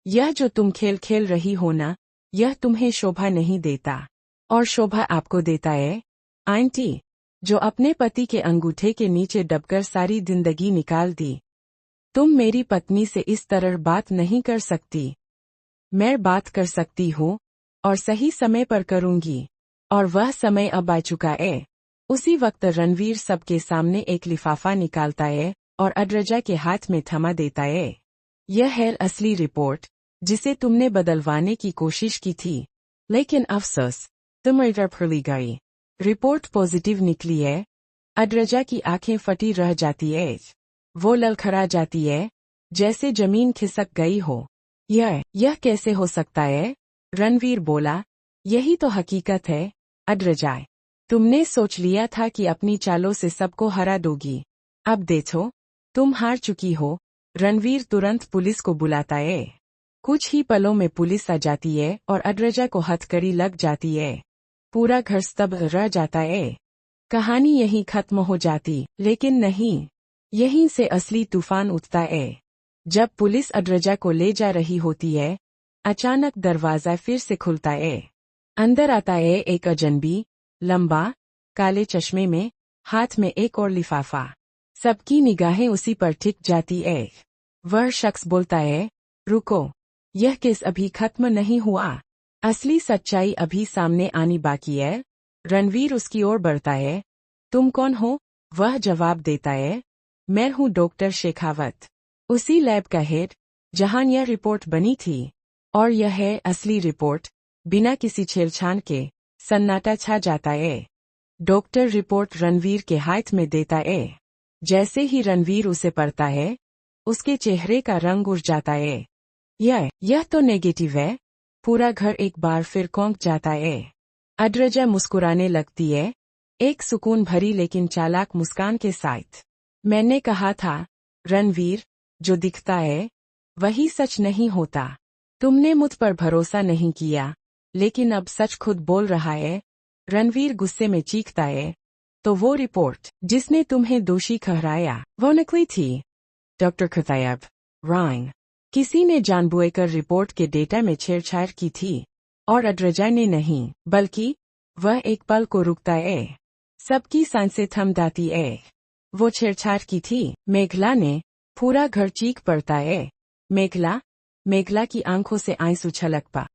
यह जो तुम खेल खेल रही हो ना, यह तुम्हें शोभा नहीं देता। और शोभा आपको देता है, आंटी, जो अपने पति के अंगूठे के नीचे दबकर सारी जिंदगी निकाल दी। तुम मेरी पत्नी से इस तरह बात नहीं कर सकती। मैं बात कर सकती हूँ, और सही समय पर करूँगी। और वह समय अब आ चुका है। उसी वक्त रणवीर सबके सामने एक लिफाफा निकालता है और अद्रजा के हाथ में थमा देता है। यह है असली रिपोर्ट, जिसे तुमने बदलवाने की कोशिश की थी, लेकिन अफसोस, तुम फली गई। रिपोर्ट पॉजिटिव निकली है। अद्रजा की आंखें फटी रह जाती है। वो ललखड़ा जाती है, जैसे जमीन खिसक गई हो। यह कैसे हो सकता है? रणवीर बोला, यही तो हकीकत है, अद्रजा। तुमने सोच लिया था कि अपनी चालों से सबको हरा दोगी। अब देखो, तुम हार चुकी हो। रणवीर तुरंत पुलिस को बुलाता है। कुछ ही पलों में पुलिस आ जाती है और अद्रजा को हथकड़ी लग जाती है। पूरा घर स्तब्ध रह जाता है। कहानी यहीं खत्म हो जाती, लेकिन नहीं। यहीं से असली तूफान उठता है। जब पुलिस अद्रजा को ले जा रही होती है, अचानक दरवाजा फिर से खुलता है। अंदर आता है एक अजनबी, लंबा, काले चश्मे में, हाथ में एक और लिफाफा। सबकी निगाहें उसी पर टिक जाती है। वह शख्स बोलता है, रुको, यह केस अभी खत्म नहीं हुआ। असली सच्चाई अभी सामने आनी बाकी है। रणवीर उसकी ओर बढ़ता है। तुम कौन हो? वह जवाब देता है, मैं हूँ डॉक्टर शेखावत, उसी लैब का हेड, जहां यह रिपोर्ट बनी थी। और यह है असली रिपोर्ट। बिना किसी छेड़छाड़ के सन्नाटा छा जाता है। डॉक्टर रिपोर्ट रणवीर के हाथ में देता है। जैसे ही रणवीर उसे पढ़ता है, उसके चेहरे का रंग उड़ जाता है। यह तो नेगेटिव है। पूरा घर एक बार फिर कौंक जाता है। अद्रजा मुस्कुराने लगती है, एक सुकून भरी लेकिन चालाक मुस्कान के साथ। मैंने कहा था, रणवीर, जो दिखता है, वही सच नहीं होता। तुमने मुझ पर भरोसा नहीं किया, लेकिन अब सच खुद बोल रहा है। रणवीर गुस्से में चीखता है, तो वो रिपोर्ट जिसने तुम्हें दोषी ठहराया, वो नकली थी। डॉक्टर खतायब, रॉन्ग। किसी ने जानबूझकर रिपोर्ट के डेटा में छेड़छाड़ की थी, और अद्रजा ने नहीं, बल्कि वह एक पल को रुकता है। सबकी सांसें थम जाती है। वो छेड़छाड़ की थी, मेघला ने। पूरा घर चीख पड़ता है। मेघला की आंखों से आंसू छलक पा